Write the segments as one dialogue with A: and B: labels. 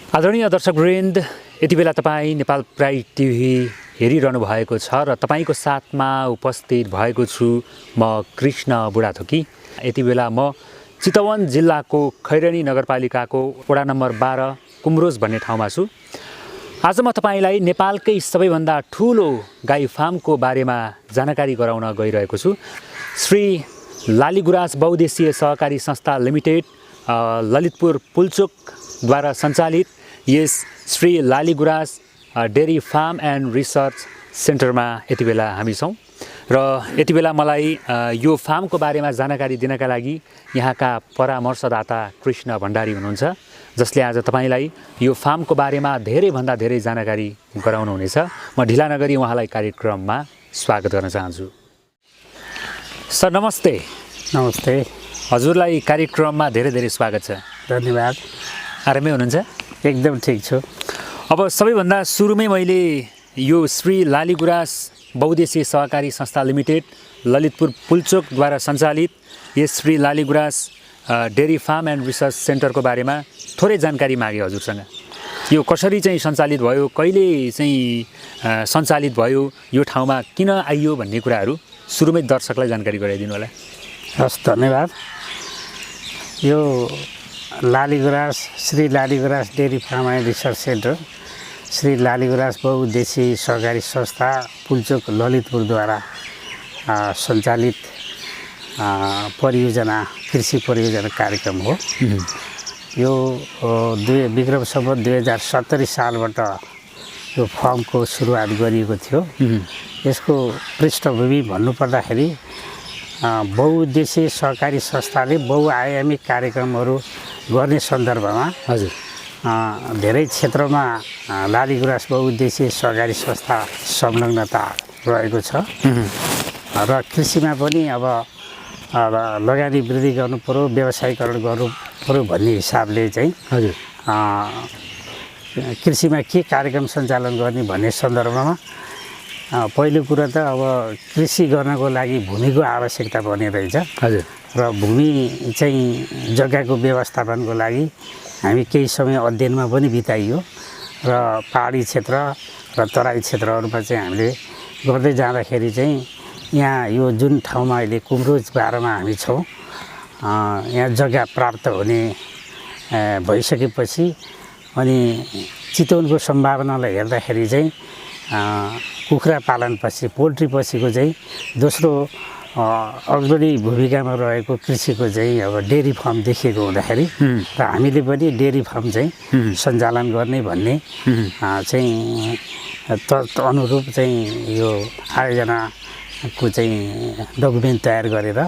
A: आदरणीय दर्शकवृन्द, यति बेला तपाईँ नेपाल प्राइड टिभी हेरिरहनु भएको छ र तपाईँको साथमा उपस्थित भएको छु म कृष्ण बुढाथोकी। यति बेला म चितवन जिल्लाको खैरेनी नगरपालिकाको वडा नम्बर 12 कुम्रोज भन्ने ठाउँमा छु। आज म तपाईँलाई नेपालकै सबैभन्दा ठुलो गाई फार्मको बारेमा जानकारी गराउन गइरहेको छु। श्री लाली गुराँस बहुउद्देश्यीय सहकारी संस्था लिमिटेड ललितपुर पुल्चोकद्वारा सञ्चालित यस Shri Lali Gurans dairy farm and research सेन्टरमा यति बेला हामी छौँ र यति बेला मलाई यो फार्मको बारेमा जानकारी दिनका लागि यहाँका परामर्शदाता कृष्ण भण्डारी हुनुहुन्छ, जसले आज तपाईँलाई यो फार्मको बारेमा धेरैभन्दा धेरै जानकारी गराउनुहुनेछ। म ढिला नगरी उहाँलाई कार्यक्रममा स्वागत गर्न चाहन्छु। सर नमस्ते।
B: नमस्ते।
A: हजुरलाई कार्यक्रममा धेरै धेरै स्वागत छ।
B: धन्यवाद।
A: आरामै हुनुहुन्छ?
B: एकदम ठिक छु।
A: अब सबैभन्दा सुरुमै मैले यो श्री लाली गुराँस बहुउद्देश्यीय सहकारी संस्था लिमिटेड ललितपुर पुल्चोकद्वारा सञ्चालित यस Shri Lali Gurans dairy farm and research सेन्टरको बारेमा थोरै जानकारी मागेँ हजुरसँग। यो कसरी चाहिँ सञ्चालित भयो, कहिले चाहिँ सञ्चालित भयो, यो ठाउँमा किन आइयो भन्ने कुराहरू सुरुमै दर्शकलाई जानकारी गराइदिनु होला।
B: हस्, धन्यवाद। यो Lali Guras Shri Lali Gurans dairy farm and research centre Shri Lali Gurans बहुउद्देश्यीय सहकारी संस्था पुल्चोक ललितपुरद्वारा सञ्चालित परियोजना कृषि परियोजना कार्यक्रम हो। यो विक्रम सम्वत 2070 सालबाट यो फर्मको सुरुवात गरिएको थियो। यसको पृष्ठभूमि भन्नुपर्दाखेरि बहुउद्देश्यीय सहकारी संस्थाले बहुआयामी कार्यक्रमहरू गर्ने सन्दर्भमा
A: हजुर
B: धेरै क्षेत्रमा लाली गुराँस बहुउद्देश्यीय सहकारी संस्था संलग्नता रहेको छ र कृषिमा पनि अब लगानी वृद्धि गर्नु पर्यो, व्यवसायीकरण गर्नु पर्यो भन्ने हिसाबले चाहिँ
A: हजुर
B: कृषिमा के कार्यक्रम सञ्चालन गर्ने भन्ने सन्दर्भमा पहिलो कुरा त अब कृषि गर्नको लागि भूमिको आवश्यकता पर्ने रहेछ।
A: हजुर
B: र भूमि चाहिँ जग्गाको व्यवस्थापनको लागि हामी केही समय अध्ययनमा पनि बिताइयो र पहाडी क्षेत्र र तराई क्षेत्रहरूमा चाहिँ हामीले गर्दै जाँदाखेरि चाहिँ यहाँ यो जुन ठाउँमा अहिले कुम्रोज 12 मा हामी छौँ, यहाँ जग्गा प्राप्त हुने भइसकेपछि अनि चितवनको सम्भावनालाई हेर्दाखेरि चाहिँ कुखुरा पालनपछि पोल्ट्री पछिको चाहिँ दोस्रो अग्रणी भूमिकामा रहेको कृषिको चाहिँ अब डेरी फार्म देखिएको हुँदाखेरि र हामीले पनि डेरी फार्म चाहिँ सञ्चालन गर्ने भन्ने चाहिँ अनुरूप चाहिँ यो आयोजनाको चाहिँ डकुमेन्ट तयार गरेर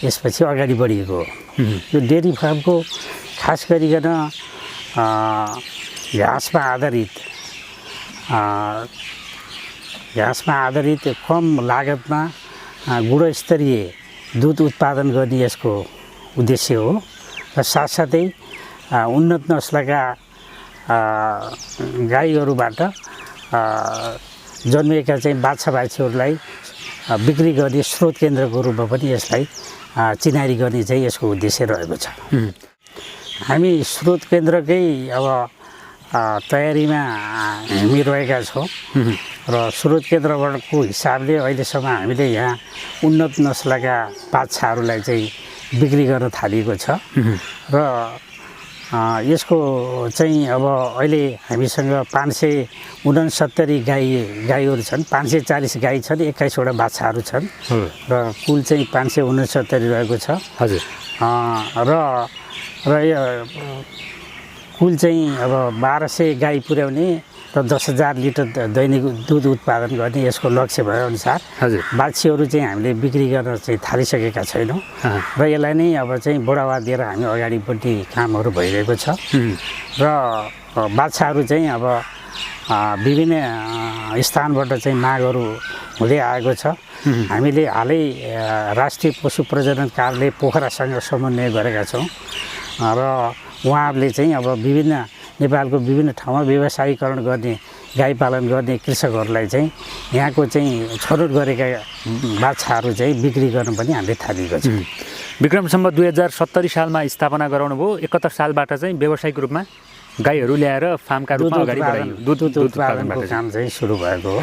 B: यसपछि अगाडि बढिएको हो। यो डेरी फार्मको खास गरिकन घाँसमा आधारित कम लागतमा गुणस्तरीय दुध उत्पादन गर्ने यसको उद्देश्य हो र साथसाथै उन्नत नस्लका गाईहरूबाट जन्मिएका चाहिँ बाछाहरूलाई बिक्री गर्ने स्रोत केन्द्रको रूपमा पनि यसलाई चिनारी गर्ने चाहिँ यसको उद्देश्य रहेको छ। हामी स्रोत केन्द्रकै अब तयारीमा हामी रहेका छौँ र स्रोत केन्द्रको हिसाबले अहिलेसम्म हामीले यहाँ उन्नत नस्लका बाछाहरूलाई चाहिँ बिक्री गर्न थालिएको छ र यसको चाहिँ अब अहिले हामीसँग 569 गाईहरू छन्, 540 गाई छन्, 21वटा बाछाहरू छन् र कुल चाहिँ 569 रहेको छ।
A: हजुर
B: र यो कुल चाहिँ अब 1200 गाई पुर्याउने र 10,000 लिटर दैनिक दुध उत्पादन गर्ने यसको लक्ष्य भएअनुसार
A: हजुर
B: बाछीहरू चाहिँ हामीले बिक्री गर्न चाहिँ थालिसकेका छैनौँ र यसलाई नै अब चाहिँ बढावा दिएर हामी अगाडि बढ्ने कामहरू भइरहेको छ र बाछाहरू चाहिँ अब विभिन्न स्थानबाट चाहिँ मागहरू हुँदै आएको छ। हामीले हालै राष्ट्रिय पशु प्रजनन कार्यालय पोखरासँग समन्वय गरेका छौँ र उहाँहरूले चाहिँ अब विभिन्न नेपालको विभिन्न ठाउँमा व्यवसायीकरण गर्ने गाई पालन गर्ने कृषकहरूलाई चाहिँ यहाँको चाहिँ छनौट गरेका बाछाहरू चाहिँ बिक्री गर्न पनि हामीले थालेको छ।
A: विक्रम सम्वत 2070 सालमा स्थापना गराउनु भयो, 71 सालबाट चाहिँ व्यावसायिक रूपमा गाईहरू ल्याएर फार्मका रूपमा अगाडि बढाइयो
B: दुध उत्पादनको काम चाहिँ सुरु भएको हो।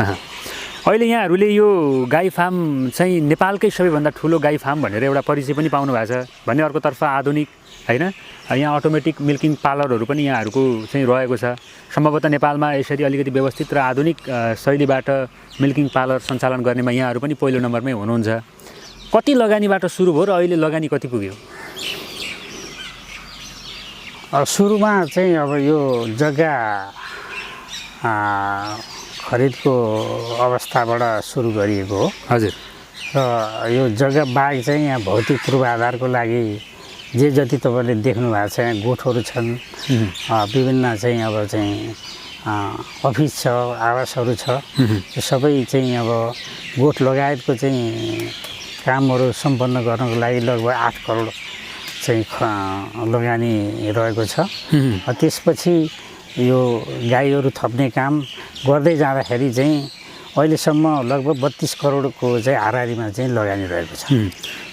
A: अहिले यहाँहरूले यो गाई फार्म चाहिँ नेपालकै सबैभन्दा ठुलो गाई फार्म भनेर एउटा परिचय पनि पाउनु भएको छ भने अर्कोतर्फ आधुनिक होइन यहाँ अटोमेटिक मिल्किङ पार्लरहरू पनि यहाँहरूको चाहिँ रहेको छ। सम्भवतः नेपालमा यसरी अलिकति व्यवस्थित र आधुनिक शैलीबाट मिल्किङ पार्लर सञ्चालन गर्नेमा यहाँहरू पनि पहिलो नम्बरमै हुनुहुन्छ। कति लगानीबाट सुरु भयो र अहिले लगानी कति पुग्यो?
B: सुरुमा चाहिँ अब यो जग्गा खरिदको अवस्थाबाट सुरु गरिएको हो।
A: हजुर।
B: र यो जग्गा बाहेक चाहिँ यहाँ भौतिक पूर्वाधारको लागि जे जति तपाईँले देख्नु भएको छ यहाँ गोठहरू छन्, विभिन्न चाहिँ अब चाहिँ अफिस छ, आवासहरू छ। यो सबै चाहिँ अब गोठ लगायतको चाहिँ कामहरू सम्पन्न गर्नको लागि लगभग 8 करोड चाहिँ लगानी रहेको छ। त्यसपछि यो गाईहरू थप्ने काम गर्दै जाँदाखेरि चाहिँ अहिलेसम्म लगभग 32 करोडको चाहिँ हाराहारीमा चाहिँ लगानी रहेको छ।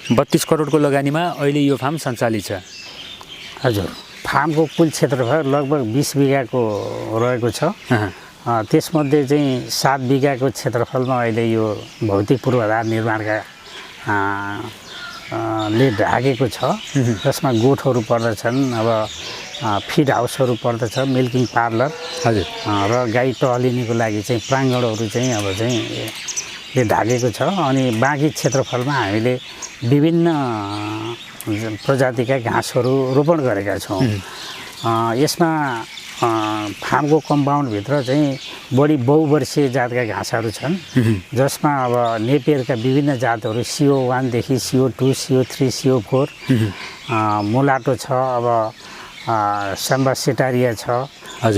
A: 32 करोडको लगानीमा अहिले यो फार्म सञ्चालित छ।
B: हजुर। फार्मको कुल क्षेत्रफल लगभग 20 बिघाको रहेको छ। त्यसमध्ये चाहिँ 7 बिघाको क्षेत्रफलमा अहिले यो भौतिक पूर्वाधार निर्माणका ले ढाकेको छ, जसमा गोठहरू पर्दछन्, अब फिड हाउसहरू पर्दछ, मिल्किङ पार्लर। हजुर। र गाई टहलिनुको लागि चाहिँ प्राङ्गणहरू चाहिँ अब चाहिँ ले ढाकेको छ। अनि बाँकी क्षेत्रफलमा हामीले विभिन्न प्रजातिका घाँसहरू रोपण गरेका छौँ। यसमा फार्मको कम्पाउन्डभित्र चाहिँ बढी बहुवर्षीय जातका घाँसहरू छन्, जसमा अब नेपियरका विभिन्न जातहरू CO1 देखि CO2, CO3, CO4, मुलाटो छ, अब साम्बा सेटारिया छ,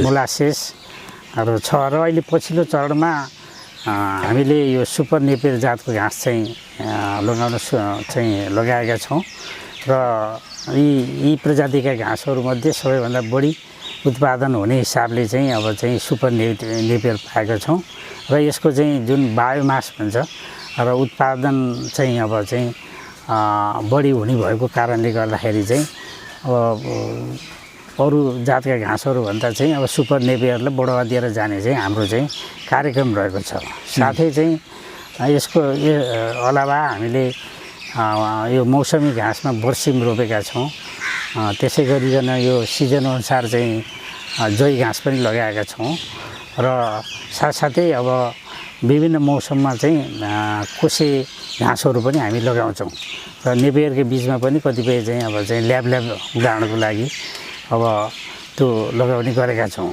B: मोलासेसहरू छ। र अहिले पछिल्लो चरणमा हामीले यो सुपर नेपियर जातको घाँस चाहिँ लगाएका छौँ। र यी प्रजातिका घाँसहरूमध्ये सबैभन्दा बढी उत्पादन हुने हिसाबले चाहिँ अब चाहिँ सुपर नेपियर पाएका छौँ। र यसको चाहिँ जुन बायोमास भन्छ र उत्पादन चाहिँ अब चाहिँ बढी हुने भएको कारणले गर्दाखेरि चाहिँ अब अरू जातका घाँसहरूभन्दा चाहिँ अब सुपर नेपियरलाई बढावा दिएर जाने चाहिँ हाम्रो चाहिँ कार्यक्रम रहेको छ। साथै चाहिँ यसको अलावा हामीले यो मौसमी घाँसमा बर्सिम रोपेका छौँ। त्यसै गरिकन यो सिजनअनुसार चाहिँ जई घाँस पनि लगाएका छौँ। र साथसाथै अब विभिन्न मौसममा चाहिँ कोसे घाँसहरू पनि हामी लगाउँछौँ। र नेपियरको बिचमा पनि कतिपय चाहिँ अब चाहिँ ल्याब उडाउनको लागि अब त्यो लगाउने गरेका छौँ।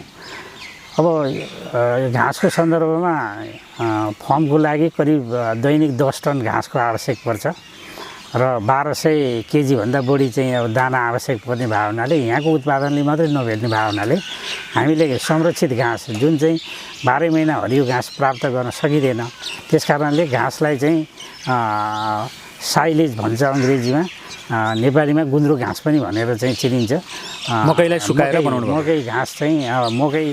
B: अब घाँसको सन्दर्भमा फर्मको लागि करिब दैनिक 10 टन घाँसको आवश्यक पर्छ र 1200 केजीभन्दा बढी चाहिँ अब दाना आवश्यक पर्ने भएको हुनाले यहाँको उत्पादनले मात्रै नभेट्ने भएको हुनाले हामीले संरक्षित घाँस जुन चाहिँ 12 महिना हरियो घाँस प्राप्त गर्न सकिँदैन, त्यस कारणले घाँसलाई चाहिँ साइलेज भन्छ अङ्ग्रेजीमा, नेपालीमा गुन्द्रुक घाँस पनि भनेर चाहिँ चिनिन्छ।
A: मकैलाई सुकाएर बनाउनु
B: मकै घाँस चाहिँ मकै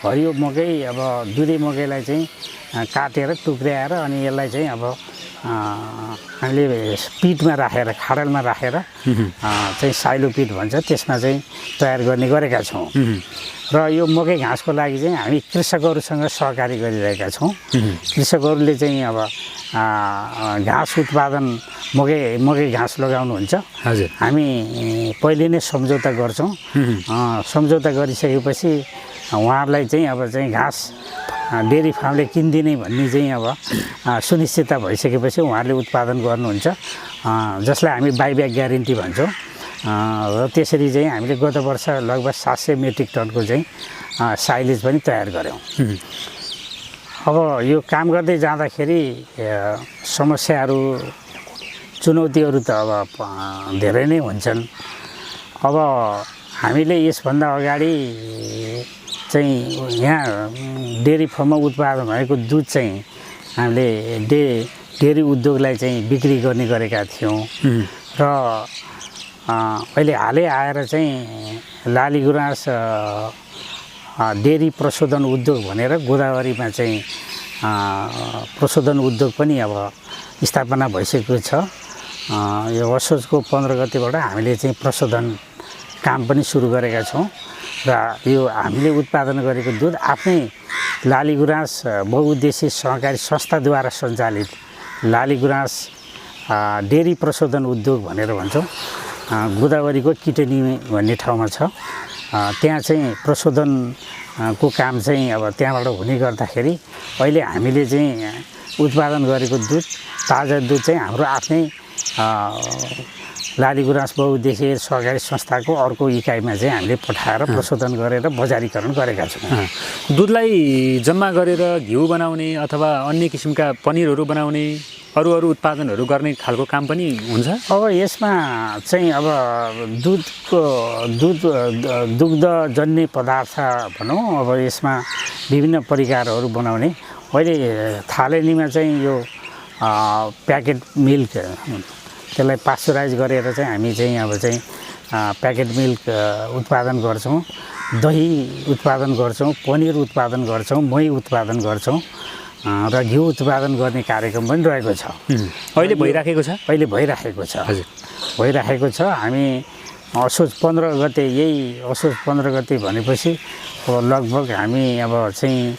B: हरियो मकै अब दुधे मकैलाई चाहिँ काटेर टुक्र्याएर अनि यसलाई चाहिँ अब हामीले पिटमा राखेर खाडलमा राखेर चाहिँ साइलो पिट भन्छ, त्यसमा चाहिँ तयार गर्ने गरेका छौँ। र यो मकै घाँसको लागि चाहिँ हामी कृषकहरूसँग सहकारी गरिरहेका छौँ। कृषकहरूले चाहिँ अब घाँस उत्पादन मकै घाँस लगाउनुहुन्छ, हामी पहिले नै सम्झौता गर्छौँ। सम्झौता गरिसकेपछि उहाँहरूलाई चाहिँ अब चाहिँ घाँस डेरी फार्मले किन्दिने भन्ने चाहिँ अब सुनिश्चितता भइसकेपछि उहाँहरूले उत्पादन गर्नुहुन्छ, जसलाई हामी बाइब्याक ग्यारेन्टी भन्छौँ। र त्यसरी चाहिँ हामीले गत वर्ष लगभग 700 मेट्रिक टनको चाहिँ साइलेज पनि तयार गऱ्यौँ। अब यो काम गर्दै जाँदाखेरि समस्याहरू चुनौतीहरू त अब धेरै नै हुन्छन्। अब हामीले यसभन्दा अगाडि चाहिँ यहाँ डेरी फर्ममा उत्पादन भएको दुध चाहिँ हामीले डेरी उद्योगलाई चाहिँ बिक्री गर्ने गरेका थियौँ। र अहिले हालै आएर चाहिँ लाली गुराँस डेरी प्रशोधन उद्योग भनेर गोदावरीमा चाहिँ प्रशोधन उद्योग पनि अब स्थापना भइसकेको छ। यो असोजको 15 गतेबाट हामीले चाहिँ प्रशोधन काम पनि सुरु गरेका छौँ। र यो हामीले उत्पादन गरेको दुध आफ्नै लालीगुराँस बहुउद्देश्य सहकारी संस्थाद्वारा सञ्चालित लालीगुराँस डेरी प्रशोधन उद्योग भनेर भन्छौँ, गोदावरीको किटनी भन्ने ठाउँमा छ। त्यहाँ चाहिँ प्रशोधनको काम चाहिँ अब त्यहाँबाट हुने गर्दाखेरि अहिले हामीले चाहिँ उत्पादन गरेको दुध, ताजा दुध चाहिँ हाम्रो आफ्नै लालीगुराँस बहुउद्देश्य सहकारी संस्थाको अर्को इकाइमा चाहिँ हामीले पठाएर प्रशोधन गरेर बजारीकरण गरेका छौँ।
A: दुधलाई जम्मा गरेर घिउ बनाउने अथवा अन्य किसिमका पनिरहरू बनाउने अरू उत्पादनहरू गर्ने खालको काम पनि हुन्छ।
B: अब यसमा चाहिँ अब दुग्धजन्य पदार्थ भनौँ, अब यसमा विभिन्न परिकारहरू बनाउने। अहिले थालनीमा चाहिँ यो प्याकेट मिल्क, त्यसलाई पास्चराइज गरेर चाहिँ हामी चाहिँ अब चाहिँ प्याकेट मिल्क उत्पादन गर्छौँ, दही उत्पादन गर्छौँ, पनिर उत्पादन गर्छौँ, मही उत्पादन गर्छौँ र घिउ उत्पादन गर्ने कार्यक्रम पनि रहेको छ।
A: अहिले भइराखेको छ?
B: अहिले भइराखेको छ,
A: हजुर
B: भइराखेको छ। हामी असोज 15 गते, यही असोज 15 गते भनेपछि अब लगभग हामी अब चाहिँ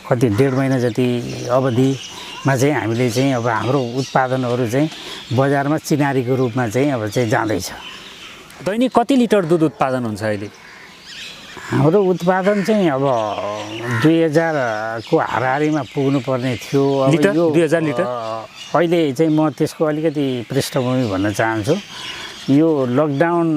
B: कति 1.5 महिना जति अवधिमा चाहिँ हामीले चाहिँ अब हाम्रो उत्पादनहरू चाहिँ बजारमा चिनारीको रूपमा चाहिँ अब चाहिँ जाँदैछ।
A: दैनिक कति लिटर दुध उत्पादन हुन्छ अहिले?
B: हाम्रो उत्पादन चाहिँ अब 2000 को हाराहारीमा पुग्नुपर्ने थियो। अब
A: लिटर 2000 लिटर
B: अहिले चाहिँ म त्यसको अलिकति पृष्ठभूमि भन्न चाहन्छु। यो लकडाउन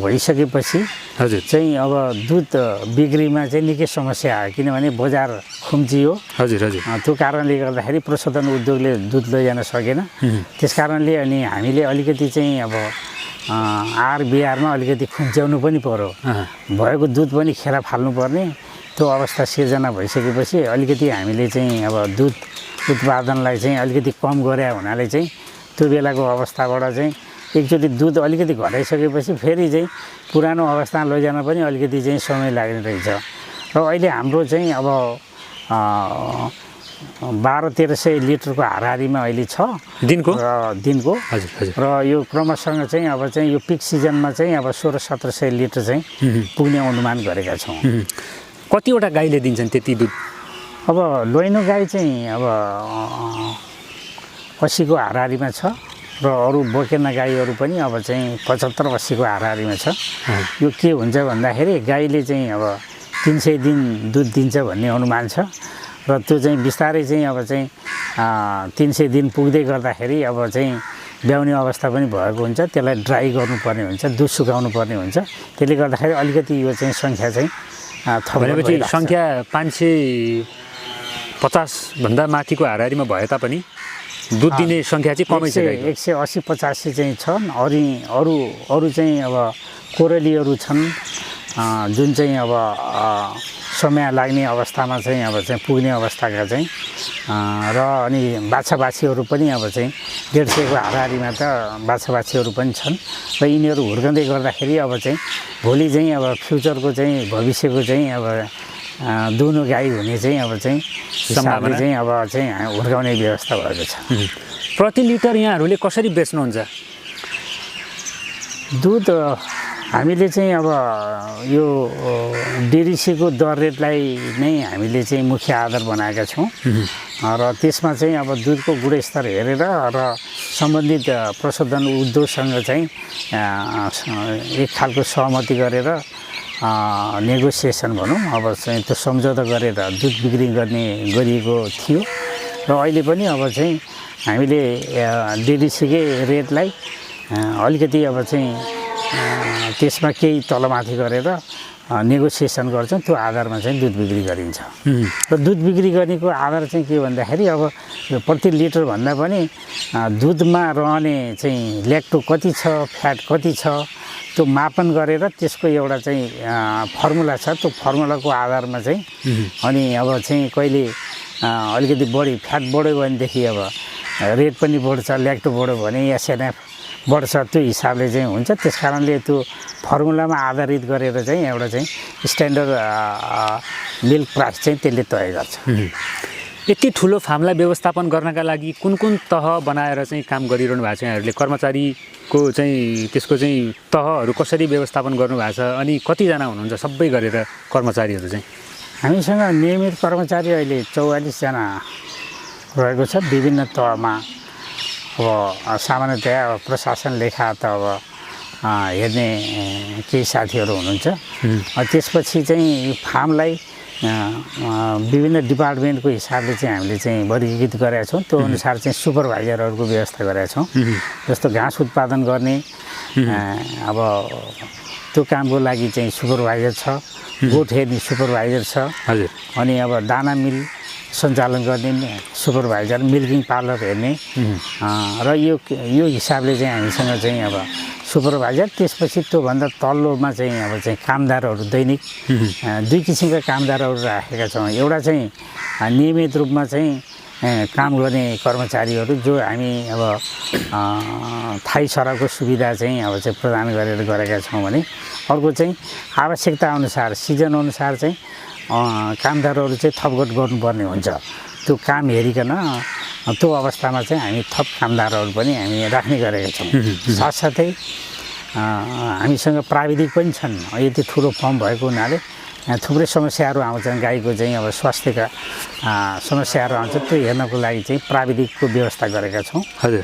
B: भइसकेपछि
A: हजुर
B: चाहिँ अब दुध बिक्रीमा चाहिँ निकै समस्या आयो, किनभने बजार खुम्चियो।
A: हजुर हजुर
B: त्यो कारणले गर्दाखेरि प्रशोधन उद्योगले दुध लैजान सकेन। त्यस कारणले अनि हामीले अलिकति चाहिँ अब आरबिआरमा अलिकति खुम्च्याउनु पनि पर्यो, भएको दुध पनि खेर फाल्नुपर्ने त्यो अवस्था सिर्जना भइसकेपछि अलिकति हामीले चाहिँ अब दुध उत्पादनलाई चाहिँ अलिकति कम गरे हुनाले चाहिँ त्यो बेलाको अवस्थाबाट चाहिँ एकचोटि दुध अलिकति घटाइसकेपछि फेरि चाहिँ पुरानो अवस्थामा लैजान पनि अलिकति चाहिँ समय लाग्ने रहेछ। र अहिले हाम्रो चाहिँ अब 1200-1300 लिटरको हाराहारीमा अहिले छ दिनको।
A: हजुर हजुर।
B: र यो क्रमसँग चाहिँ अब चाहिँ यो पिक सिजनमा चाहिँ अब 1600-1700 लिटर चाहिँ पुग्ने अनुमान गरेका छौँ।
A: कतिवटा गाईले दिन्छन् त्यति दुध?
B: अब लोइनो गाई चाहिँ अब 80 को हाराहारीमा छ र अरू बोकेना गाईहरू पनि अब चाहिँ 75-80 को हाराहारीमा छ। यो के हुन्छ भन्दाखेरि गाईले चाहिँ अब 300 दिन दुध दिन्छ भन्ने अनुमान छ र त्यो चाहिँ बिस्तारै चाहिँ अब चाहिँ 300 दिन पुग्दै गर्दाखेरि अब चाहिँ ब्याउने अवस्था पनि भएको हुन्छ। त्यसलाई ड्राई गर्नुपर्ने हुन्छ, दुध सुकाउनु पर्ने हुन्छ। त्यसले गर्दाखेरि अलिकति यो चाहिँ सङ्ख्या चाहिँ
A: थपेपछि सङ्ख्या 550 भन्दा माथिको हाराहारीमा भए तापनि दुध दिने सङ्ख्या चाहिँ कमै छ।
B: 180-85 चाहिँ छन्। अरू चाहिँ अब कोरेलीहरू छन् जुन चाहिँ अब समय लाग्ने अवस्थामा चाहिँ अब चाहिँ पुग्ने अवस्थाका चाहिँ र अनि बाछाबाछीहरू पनि अब चाहिँ 150 को हाराहारीमा त बाछाबाछीहरू पनि छन् र यिनीहरू हुर्कँदै गर्दाखेरि अब चाहिँ भोलि चाहिँ अब फ्युचरको चाहिँ भविष्यको चाहिँ अब दुनो गाई हुने चाहिँ अब चाहिँ सम्भावना चाहिँ अब चाहिँ हुर्काउने व्यवस्था भएको छ।
A: प्रति लिटर यहाँहरूले कसरी बेच्नुहुन्छ दुध?
B: हामीले चाहिँ अब यो डिडिसीको दर रेटलाई नै हामीले चाहिँ मुख्य आधार बनाएका छौँ र त्यसमा चाहिँ अब दुधको गुणस्तर हेरेर र सम्बन्धित प्रशोधन उद्योगसँग चाहिँ एक खालको सहमति गरेर नेगोसिएसन भनौँ, अब चाहिँ त्यो सम्झौता गरेर दुध बिक्री गरिएको थियो र अहिले पनि अब चाहिँ हामीले डिडिसीकै रेटलाई अलिकति अब चाहिँ त्यसमा केही तलमाथि गरेर नेगोसिएसन गर्छौँ। त्यो आधारमा चाहिँ दुध बिक्री गरिन्छ र दुध बिक्री गर्नेको आधार चाहिँ के भन्दाखेरि अब प्रति लिटर भन्दा पनि दुधमा रहने चाहिँ ल्याक्टो कति छ, फ्याट कति छ, त्यो मापन गरेर त्यसको एउटा चाहिँ फर्मुला छ। त्यो फर्मुलाको आधारमा चाहिँ अनि अब चाहिँ कहिले अलिकति बढी फ्याट बढ्यो भनेदेखि अब रेट पनि बढ्छ, ल्याक्टो बढ्यो भने एसएनएफ बढ्छ, त्यो हिसाबले चाहिँ हुन्छ। त्यस कारणले त्यो फर्मुलामा आधारित गरेर चाहिँ एउटा चाहिँ स्ट्यान्डर्ड मिल्क प्राइस चाहिँ त्यसले तय गर्छ।
A: यति ठुलो फार्मलाई व्यवस्थापन गर्नका लागि कुन कुन तह बनाएर चाहिँ काम गरिरहनु भएको छ यहाँहरूले कर्मचारीको चाहिँ त्यसको चाहिँ तहहरू कसरी व्यवस्थापन गर्नुभएको छ अनि कतिजना हुनुहुन्छ सबै गरेर कर्मचारीहरू चाहिँ
B: हामीसँग नियमित कर्मचारी अहिले 44 जना रहेको छ विभिन्न तहमा। अब सामान्यतया अब प्रशासन लेखा त अब हेर्ने केही साथीहरू हुनुहुन्छ। त्यसपछि चाहिँ फार्मलाई विभिन्न डिपार्टमेन्टको हिसाबले चाहिँ हामीले चाहिँ वर्गीकृत गरेका छौँ। त्यो अनुसार चाहिँ सुपरभाइजरहरूको व्यवस्था गरेका छौँ। जस्तो घाँस उत्पादन गर्ने अब त्यो कामको लागि चाहिँ सुपरभाइजर छ, गोठ हेर्ने सुपरभाइजर छ,
A: हजुर,
B: अनि अब दाना मिल सञ्चालन गर्ने सुपरभाइजर, मिल्किङ पार्लर हेर्ने र यो हिसाबले चाहिँ हामीसँग चाहिँ अब सुपरभाइजर, त्यसपछि त्योभन्दा तल्लोमा चाहिँ अब चाहिँ कामदारहरू दैनिक 2 किसिमका कामदारहरू राखेका छौँ। एउटा चाहिँ नियमित रूपमा चाहिँ काम गर्ने कर्मचारीहरू जो हामी अब थाई सरापको सुविधा चाहिँ अब चाहिँ प्रदान गरेका छौँ भने अर्को चाहिँ आवश्यकता अनुसार सिजन अनुसार चाहिँ कामदारहरू चाहिँ थपघट गर्नुपर्ने हुन्छ। त्यो काम हेरिकन त्यो अवस्थामा चाहिँ हामी थप कामदारहरू पनि हामी राख्ने गरेका छौँ। साथसाथै हामीसँग प्राविधिक पनि छन्। यति ठुलो फर्म भएको हुनाले थुप्रै समस्याहरू आउँछन्। गाईको चाहिँ अब स्वास्थ्यका समस्याहरू आउँछ, त्यो हेर्नको लागि चाहिँ प्राविधिकको व्यवस्था गरेका छौँ।
A: हजुर,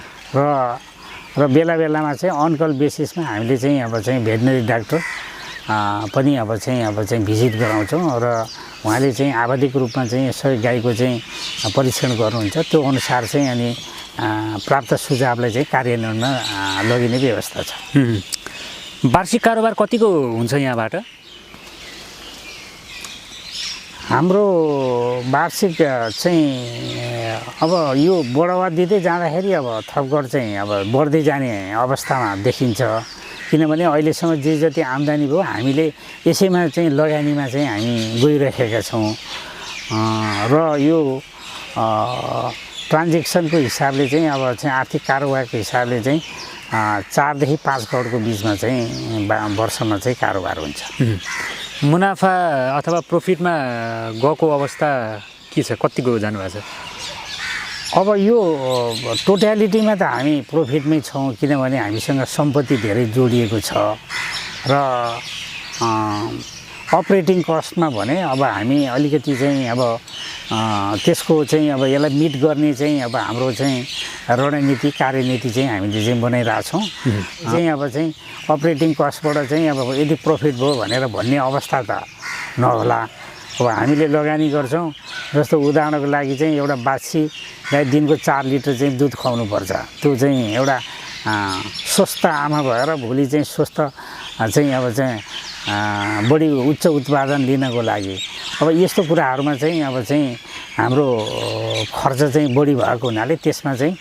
B: र बेला बेलामा चाहिँ अनकल बेसिसमा हामीले चाहिँ अब चाहिँ भेटनरी डाक्टर पनि अब चाहिँ भिजिट गराउँछौँ र उहाँले चाहिँ आवधिक रूपमा चाहिँ सबै गाईको चाहिँ परीक्षण गर्नुहुन्छ। त्यो अनुसार चाहिँ अनि प्राप्त सुझावलाई चाहिँ कार्यान्वयनमा लगिने व्यवस्था छ।
A: वार्षिक कारोबार कतिको हुन्छ यहाँबाट?
B: हाम्रो वार्षिक चाहिँ अब यो बढावा दिँदै जाँदाखेरि अब थपघट चाहिँ अब बढ्दै जाने अवस्थामा देखिन्छ। किनभने अहिलेसम्म जे जति आम्दानी भयो हामीले यसैमा चाहिँ लगानीमा चाहिँ हामी गइरहेका छौँ र यो ट्रान्जेक्सनको हिसाबले चाहिँ अब चाहिँ आर्थिक कारोबारको हिसाबले चाहिँ 4 देखि 5 करोडको बिचमा चाहिँ वर्षमा चाहिँ कारोबार हुन्छ।
A: मुनाफा अथवा प्रफिटमा गएको अवस्था के छ? कतिको जानुभएको छ?
B: अब यो टोटालिटीमा त हामी प्रफिटमै छौँ, किनभने हामीसँग सम्पत्ति धेरै जोडिएको छ र अपरेटिङ कस्टमा भने अब हामी अलिकति चाहिँ अब त्यसको चाहिँ अब यसलाई मिट गर्ने चाहिँ अब हाम्रो चाहिँ रणनीति कार्यनीति चाहिँ हामीले चाहिँ बनाइरहेछौँ। चाहिँ अब चाहिँ अपरेटिङ कस्टबाट चाहिँ अब यदि प्रफिट भयो भनेर भन्ने अवस्था त नहोला। अब हामीले लगानी गर्छौँ, जस्तो उदाहरणको लागि चाहिँ एउटा बाछी गाई दिनको 4 लिटर चाहिँ दुध खुवाउनु पर्छ। त्यो चाहिँ एउटा स्वस्थ आमा भएर भोलि चाहिँ स्वस्थ चाहिँ अब चाहिँ बढी उच्च उत्पादन लिनको लागि अब यस्तो कुराहरूमा चाहिँ अब चाहिँ हाम्रो खर्च चाहिँ बढी भएको हुनाले त्यसमा चाहिँ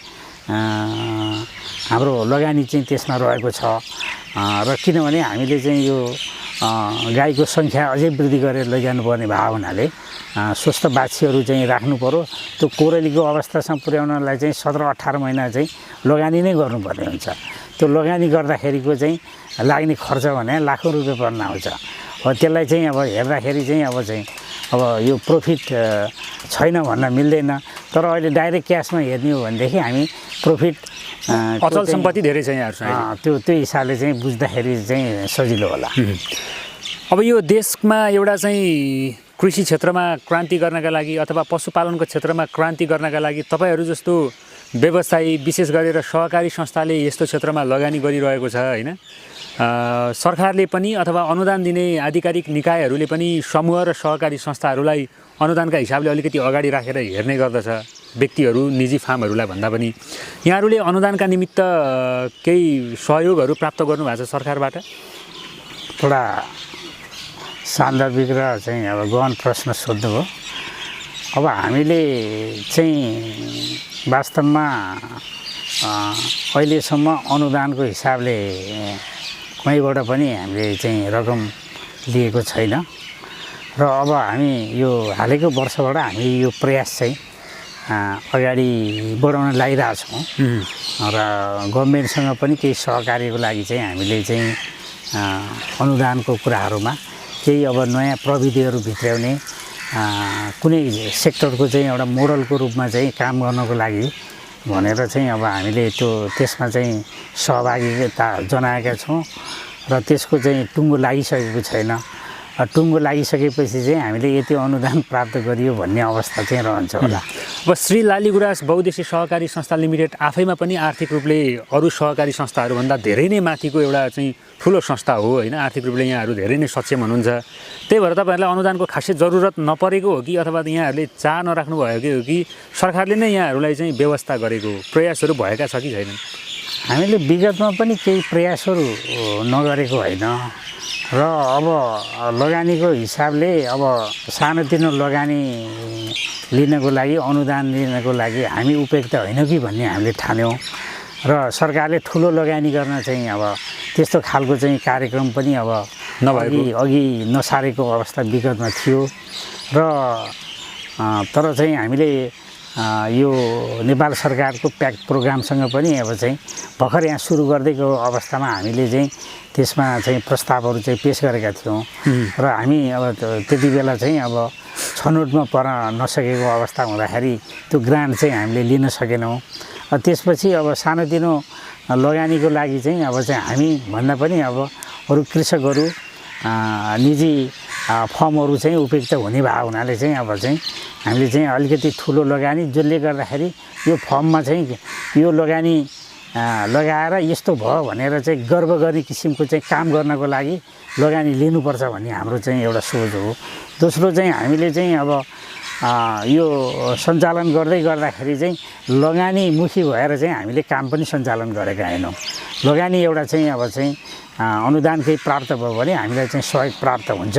B: हाम्रो लगानी चाहिँ त्यसमा रहेको छ। र किनभने हामीले चाहिँ यो गाईको सङ्ख्या अझै वृद्धि गरेर लैजानुपर्ने भएको हुनाले स्वस्थ बाछीहरू चाहिँ राख्नु पर्यो। त्यो कोरेलीको अवस्थासम्म पुर्याउनलाई चाहिँ 17-18 महिना चाहिँ लगानी नै गर्नुपर्ने हुन्छ। त्यो लगानी गर्दाखेरिको चाहिँ लाग्ने खर्च भने लाखौँ रुपियाँ पर्न आउँछ। अब त्यसलाई चाहिँ अब हेर्दाखेरि चाहिँ अब यो प्रफिट छैन भन्न मिल्दैन। तर अहिले डाइरेक्ट क्यासमा हेर्ने हो भनेदेखि हामी प्रफिट
A: अचल सम्पत्ति धेरै छ यहाँहरुसँग।
B: त्यो हिसाबले चाहिँ बुझ्दाखेरि चाहिँ सजिलो होला।
A: अब यो देशमा एउटा चाहिँ कृषि क्षेत्रमा क्रान्ति गर्नका लागि अथवा पशुपालनको क्षेत्रमा क्रान्ति गर्नका लागि तपाईहरु जस्तो व्यवसायी विशेष गरेर सहकारी संस्थाले यस्तो क्षेत्रमा लगानी गरिरहेको छ हैन। सरकारले पनि अथवा अनुदान दिने आधिकारिक निकायहरूले पनि समूह र सहकारी संस्थाहरूलाई अनुदानका हिसाबले अलिकति अगाडि राखेर हेर्ने गर्दछ। व्यक्तिहरू निजी फार्महरूलाई भन्दा पनि यहाँहरूले अनुदानका निमित्त केही सहयोगहरू प्राप्त गर्नु भएको छ सरकारबाट?
B: थोडा सान्दर्भिक र चाहिँ अब गहन प्रश्न सोध्नुभयो। अब हामीले चाहिँ वास्तवमा अहिलेसम्म अनुदानको हिसाबले कहीँबाट पनि हामीले चाहिँ रकम लिएको छैन र अब हामी यो हालैको वर्षबाट हामी यो प्रयास चाहिँ अगाडि बढाउन लागिरहेछौँ र गभर्नमेन्टसँग पनि केही सहकार्यको लागि चाहिँ हामीले चाहिँ अनुदानको कुराहरूमा केही अब नयाँ प्रविधिहरू भित्र्याउने कुनै सेक्टरको चाहिँ एउटा मोडलको रूपमा चाहिँ काम गर्नको लागि भनेर चाहिँ अब हामीले त्यसमा चाहिँ सहभागिता जनाएका छौँ र त्यसको चाहिँ टुङ्गो लागिसकेको छैन। टुङ्गो लागिसकेपछि चाहिँ हामीले यति अनुदान प्राप्त गरियो भन्ने अवस्था चाहिँ रहन्छ होला।
A: अब श्री लाली गुराँस बहुउद्देश्य सहकारी संस्था लिमिटेड आफैमा पनि आर्थिक रूपले अरू सहकारी संस्थाहरूभन्दा धेरै नै माथिको एउटा चाहिँ ठुलो संस्था हो होइन। आर्थिक रूपले यहाँहरू धेरै नै सक्षम हुनुहुन्छ, त्यही भएर तपाईँहरूलाई अनुदानको खासै जरुरत नपरेको हो कि अथवा यहाँहरूले चाह नराख्नु भएको हो कि सरकारले नै यहाँहरूलाई चाहिँ व्यवस्था गरेको प्रयासहरू भएका छ कि छैनन्?
B: हामीले विगतमा पनि केही प्रयासहरू नगरेको होइन र अब लगानीको हिसाबले अब सानोतिनो लगानी लिनको लागि अनुदान लिनको लागि हामी उपयुक्त होइन कि भन्ने हामीले ठान्यौँ र सरकारले ठुलो लगानी गर्न चाहिँ अब त्यस्तो खालको चाहिँ कार्यक्रम पनि अब अघि नसारेको अवस्था विगतमा थियो र तर चाहिँ हामीले यो नेपाल सरकारको प्याक प्रोग्रामसँग पनि अब चाहिँ भर्खर यहाँ सुरु गर्दैको अवस्थामा हामीले चाहिँ त्यसमा चाहिँ प्रस्तावहरू चाहिँ पेश गरेका थियौँ र हामी अब त्यति बेला चाहिँ अब छनौटमा पर्न नसकेको अवस्था हुँदाखेरि त्यो ग्रान्ट चाहिँ हामीले लिन सकेनौँ। त्यसपछि अब सानोतिनो लगानीको लागि चाहिँ अब चाहिँ हामी भन्दा पनि अब अरू कृषकहरू निजी फर्महरू चाहिँ उपयुक्त हुने भएको हुनाले चाहिँ अब चाहिँ हामीले चाहिँ अलिकति ठुलो लगानी जसले गर्दाखेरि यो फर्ममा चाहिँ यो लगानी लगाएर यस्तो भयो भनेर चाहिँ गर्व गर्ने किसिमको चाहिँ काम गर्नको लागि लगानी लिनुपर्छ भन्ने हाम्रो चाहिँ एउटा सोच हो। दोस्रो चाहिँ हामीले चाहिँ अब यो सञ्चालन गर्दै गर्दाखेरि चाहिँ लगानीमुखी भएर चाहिँ हामीले काम पनि सञ्चालन गरेका होइनौँ। लगानी एउटा चाहिँ अब चाहिँ अनुदान केही प्राप्त भयो भने हामीलाई चाहिँ सहयोग प्राप्त हुन्छ,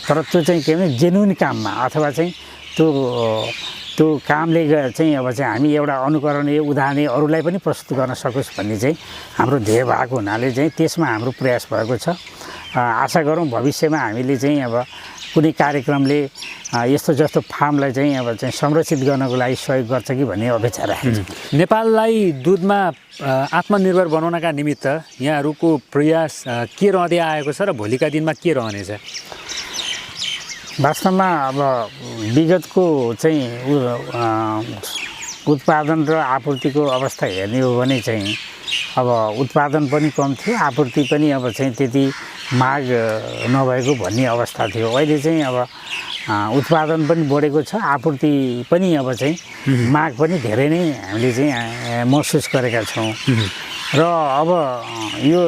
B: तर त्यो चाहिँ के भने जेन्युन काममा अथवा चाहिँ त्यो कामले चाहिँ अब चाहिँ हामी एउटा अनुकरणीय उदाहरणीय अरूलाई पनि प्रस्तुत गर्न सकोस् भन्ने चाहिँ हाम्रो ध्येय भएको हुनाले चाहिँ त्यसमा हाम्रो प्रयास भएको छ। आशा गरौँ भविष्यमा हामीले चाहिँ अब कुनै कार्यक्रमले यस्तो जस्तो फार्मलाई चाहिँ अब चाहिँ संरक्षित गर्नको लागि सहयोग गर्छ कि भन्ने अपेक्षा राखेको छ।
A: नेपाललाई दुधमा आत्मनिर्भर बनाउनका निमित्त यहाँहरूको प्रयास के रहँदै आएको छ र भोलिका दिनमा के रहनेछ?
B: वास्तवमा अब विगतको चाहिँ उत्पादन र आपूर्तिको अवस्था हेर्ने हो भने चाहिँ अब उत्पादन पनि कम थियो, आपूर्ति पनि अब चाहिँ त्यति माग नभएको भन्ने अवस्था थियो। अहिले चाहिँ अब उत्पादन पनि बढेको छ, आपूर्ति पनि अब चाहिँ माग पनि धेरै नै हामीले चाहिँ महसुस गरेका छौँ र अब यो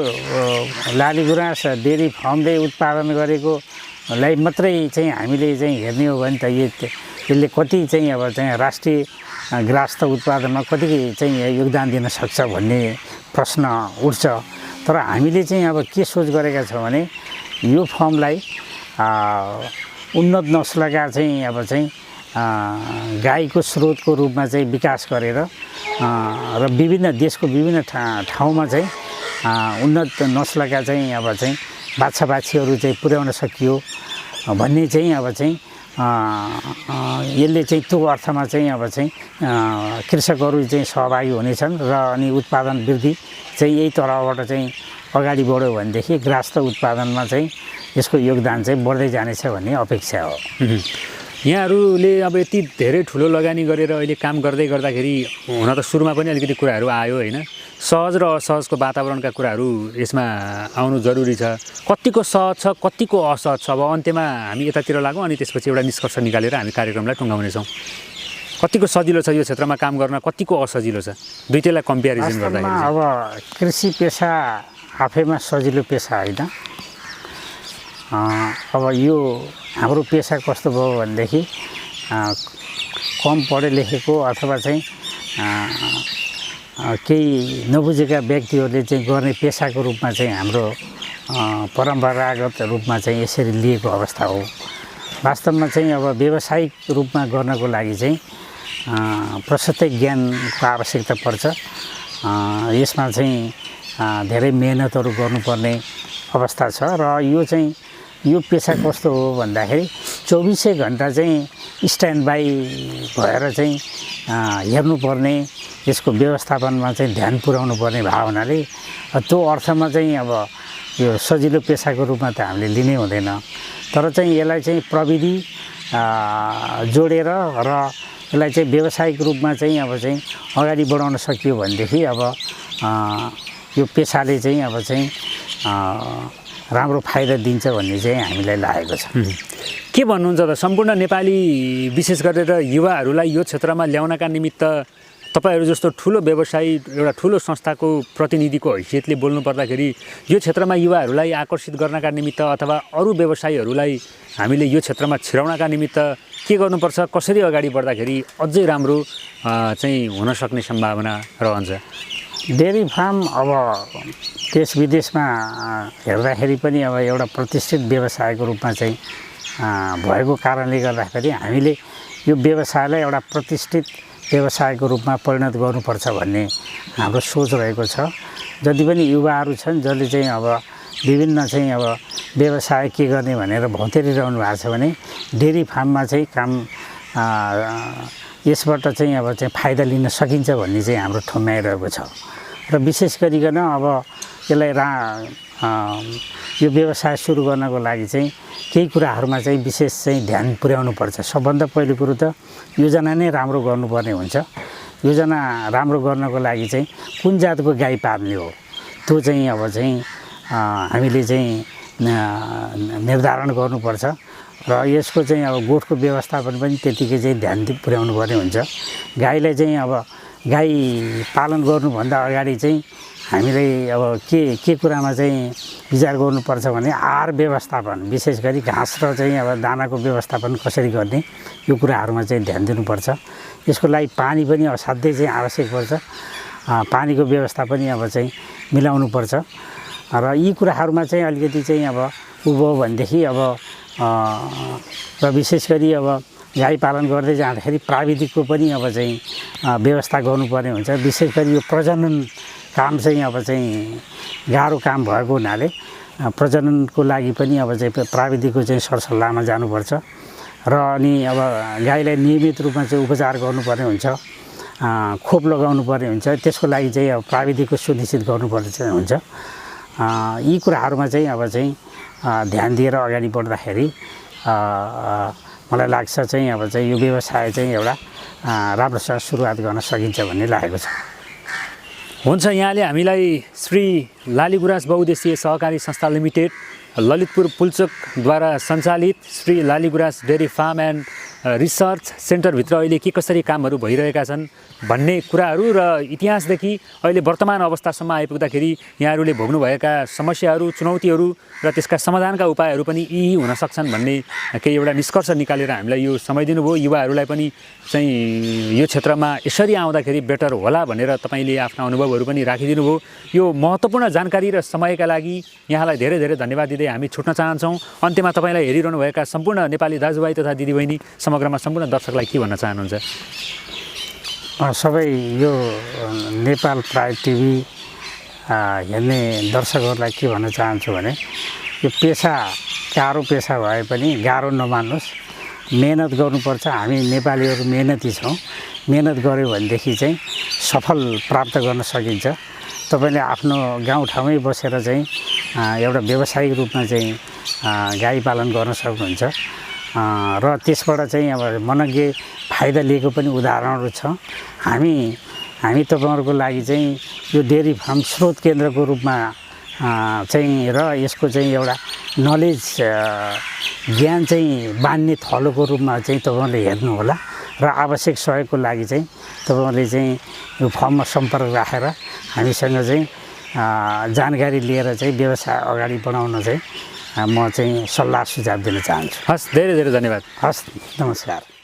B: लाली गुराँस डेरी फार्मले उत्पादन गरेको लाई मात्रै चाहिँ हामीले चाहिँ हेर्ने हो भने त यसले कति चाहिँ अब चाहिँ राष्ट्रिय ग्रास उत्पादनमा कति चाहिँ योगदान दिन सक्छ भन्ने प्रश्न उठ्छ। तर हामीले चाहिँ अब के सोच गरेका छौँ भने यो फर्मलाई उन्नत नस्लका चाहिँ अब चाहिँ गाईको स्रोतको रूपमा चाहिँ विकास गरेर र विभिन्न देशको विभिन्न ठाउँमा चाहिँ उन्नत नस्लका चाहिँ अब चाहिँ बाछा बाछीहरू चाहिँ पुर्याउन सकियो भन्ने चाहिँ अब चाहिँ यसले चाहिँ त्यो अर्थमा चाहिँ अब चाहिँ कृषकहरू चाहिँ सहभागी हुनेछन् र अनि उत्पादन वृद्धि चाहिँ यही तहबाट चाहिँ अगाडि बढ्यो भनेदेखि ग्रास उत्पादनमा चाहिँ यसको योगदान चाहिँ बढ्दै जानेछ भन्ने अपेक्षा हो।
A: यहाँहरूले अब यति धेरै ठुलो लगानी गरेर अहिले काम गर्दै गर्दाखेरि हुन त सुरुमा पनि अलिकति कुराहरू आयो होइन, सहज र असहजको वातावरणका कुराहरू यसमा आउनु जरुरी छ। कतिको सहज छ, कतिको असहज छ, अब अन्त्यमा हामी यतातिर लागौँ अनि त्यसपछि एउटा निष्कर्ष निकालेर हामी कार्यक्रमलाई टुङ्गाउनेछौँ। कतिको सजिलो छ यो क्षेत्रमा काम गर्न, कतिको असजिलो छ, दुईटैलाई कम्पेरिजन गर्दाखेरि?
B: अब कृषि पेसा आफैमा सजिलो पेसा होइन। अब यो हाम्रो पेसा कस्तो भयो भनेदेखि कम पढे लेखेको अथवा चाहिँ केही नबुझेका व्यक्तिहरूले चाहिँ गर्ने पेसाको रूपमा चाहिँ हाम्रो परम्परागत रूपमा चाहिँ यसरी लिएको अवस्था हो। वास्तवमा चाहिँ अब व्यावसायिक रूपमा गर्नको लागि चाहिँ प्रशस्तै ज्ञानको आवश्यकता पर्छ। यसमा चाहिँ धेरै मेहनतहरू गर्नुपर्ने अवस्था छ र यो पेसा कस्तो हो भन्दाखेरि 24 घण्टा चाहिँ स्ट्यान्ड बाई भएर चाहिँ हेर्नुपर्ने, यसको व्यवस्थापनमा चाहिँ ध्यान पुर्याउनु पर्ने भावनाले त्यो अर्थमा चाहिँ अब यो सजिलो पेसाको रूपमा त हामीले लिनै हुँदैन। तर चाहिँ यसलाई चाहिँ प्रविधि जोडेर र यसलाई चाहिँ व्यावसायिक रूपमा चाहिँ अब चाहिँ अगाडि बढाउन सकियो भनेदेखि अब यो पेसाले चाहिँ अब चाहिँ राम्रो फाइदा दिन्छ भन्ने चाहिँ हामीलाई लागेको छ।
A: के भन्नुहुन्छ त सम्पूर्ण नेपाली विशेष गरेर युवाहरूलाई यो क्षेत्रमा ल्याउनका निमित्त तपाईहरू जस्तो ठुलो व्यवसायी एउटा ठुलो संस्थाको प्रतिनिधिको हैसियतले बोल्नु पर्दाखेरि यो क्षेत्रमा युवाहरूलाई आकर्षित गर्नका निमित्त अथवा अरू व्यवसायीहरूलाई हामीले यो क्षेत्रमा छिराउनका निमित्त के गर्नुपर्छ, कसरी अगाडि बढ्दाखेरि अझै राम्रो चाहिँ हुन सक्ने सम्भावना रहन्छ?
B: डेरी फार्म अब देश विदेशमा हेर्दाखेरि पनि अब एउटा प्रतिष्ठित व्यवसायको रूपमा चाहिँ भएको कारणले गर्दाखेरि हामीले यो व्यवसायलाई एउटा प्रतिष्ठित व्यवसायको रूपमा परिणत गर्नुपर्छ भन्ने हाम्रो सोच रहेको छ। जति पनि युवाहरू छन् जसले चाहिँ अब विभिन्न चाहिँ अब व्यवसाय के गर्ने भनेर भौँतेरिरहनु भएको छ भने डेरी फार्ममा चाहिँ काम यसबाट चाहिँ अब चाहिँ फाइदा लिन सकिन्छ भन्ने चाहिँ हाम्रो ठम्याइरहेको छ। र विशेष गरिकन अब यसलाई यो व्यवसाय सुरु गर्नको लागि चाहिँ केही कुराहरूमा चाहिँ विशेष चाहिँ ध्यान पुर्याउनु पर्छ। सबभन्दा पहिलो कुरो त योजना नै राम्रो गर्नुपर्ने हुन्छ। योजना राम्रो गर्नको लागि चाहिँ कुन जातको गाई पाल्ने हो त्यो चाहिँ अब चाहिँ हामीले चाहिँ निर्धारण गर्नुपर्छ र यसको चाहिँ अब गोठको व्यवस्थापन पनि त्यतिकै चाहिँ ध्यान पुर्याउनु पर्ने हुन्छ। गाईलाई चाहिँ अब गाई पालन गर्नुभन्दा अगाडि चाहिँ हामीले अब के कुरामा चाहिँ विचार गर्नुपर्छ भने आहार व्यवस्थापन, विशेष गरी घाँस र चाहिँ अब दानाको व्यवस्थापन कसरी गर्ने यो कुराहरूमा चाहिँ ध्यान दिनुपर्छ। यसको लागि पानी पनि असाध्यै चाहिँ आवश्यक पर्छ। पानीको व्यवस्था पनि अब चाहिँ मिलाउनुपर्छ र यी कुराहरूमा चाहिँ अलिकति चाहिँ अब उभो भनेदेखि अब र विशेष गरी अब गाई पालन गर्दै जाँदाखेरि प्राविधिकको पनि अब चाहिँ व्यवस्था गर्नुपर्ने हुन्छ। विशेष गरी यो प्रजनन काम चाहिँ अब चाहिँ गाह्रो काम भएको हुनाले प्रजननको लागि पनि अब चाहिँ प्राविधिकको चाहिँ सरसल्लाहमा जानुपर्छ र अनि अब गाईलाई नियमित रूपमा चाहिँ उपचार गर्नुपर्ने हुन्छ, खोप लगाउनु पर्ने हुन्छ। त्यसको लागि चाहिँ अब प्राविधिकको सुनिश्चित गर्नुपर्ने हुन्छ। यी कुराहरूमा चाहिँ अब चाहिँ ध्यान दिएर अगाडि बढ्दाखेरि मलाई लाग्छ चाहिँ अब चाहिँ यो व्यवसाय चाहिँ एउटा राम्रोसँग सुरुवात गर्न सकिन्छ भन्ने लागेको छ।
A: हुन्छ, यहाँले हामीलाई श्री लाली गुराँस बहुउद्देश्यीय सहकारी संस्था लिमिटेड ललितपुर पुल्चोकद्वारा सञ्चालित Shri Lali Gurans dairy farm and research सेन्टरभित्र अहिले के कसरी कामहरू भइरहेका छन् भन्ने कुराहरू र इतिहासदेखि अहिले वर्तमान अवस्थासम्म आइपुग्दाखेरि यहाँहरूले भोग्नुभएका समस्याहरू, चुनौतीहरू र त्यसका समाधानका उपायहरू पनि यही हुन सक्छन् भन्ने केही एउटा निष्कर्ष निकालेर हामीलाई यो समय दिनुभयो। युवाहरूलाई पनि चाहिँ यो क्षेत्रमा यसरी आउँदाखेरि बेटर होला भनेर तपाईँले आफ्ना अनुभवहरू पनि राखिदिनु भयो। यो महत्त्वपूर्ण जानकारी र समयका लागि यहाँलाई धेरै धेरै धन्यवाद दिँदै हामी छुट्न चाहन्छौँ। अन्त्यमा तपाईँलाई हेरिरहनुभएका सम्पूर्ण नेपाली दाजुभाइ तथा दिदीबहिनी समग्रमा सम्पूर्ण दर्शकलाई के भन्न चाहनुहुन्छ?
B: सबै यो नेपाल प्राइड टिभी हेर्ने दर्शकहरूलाई के भन्न चाहन्छु भने यो पेसा गाह्रो पेसा भए पनि गाह्रो नमान्नुहोस्, मेहनत गर्नुपर्छ। हामी नेपालीहरू मेहनती छौँ। मेहनत गऱ्यो भनेदेखि चाहिँ सफल प्राप्त गर्न सकिन्छ। तपाईँले आफ्नो गाउँठाउँमै बसेर चाहिँ एउटा व्यावसायिक रूपमा चाहिँ गाई पालन गर्न सक्नुहुन्छ र त्यसबाट चाहिँ अब मनग्गे फाइदा लिएको पनि उदाहरणहरू छ। हामी तपाईँहरूको लागि चाहिँ यो डेरी फार्म स्रोत केन्द्रको रूपमा चाहिँ र यसको चाहिँ एउटा नलेज ज्ञान चाहिँ बाँड्ने थलोको रूपमा चाहिँ तपाईँहरूले हेर्नुहोला र आवश्यक सहयोगको लागि चाहिँ तपाईँहरूले चाहिँ यो फर्ममा सम्पर्क राखेर हामीसँग चाहिँ जानकारी लिएर चाहिँ व्यवसाय अगाडि बढाउन चाहिँ म चाहिँ सल्लाह सुझाव दिन चाहन्छु।
A: हस्, धेरै धेरै धन्यवाद।
B: हस्, नमस्कार।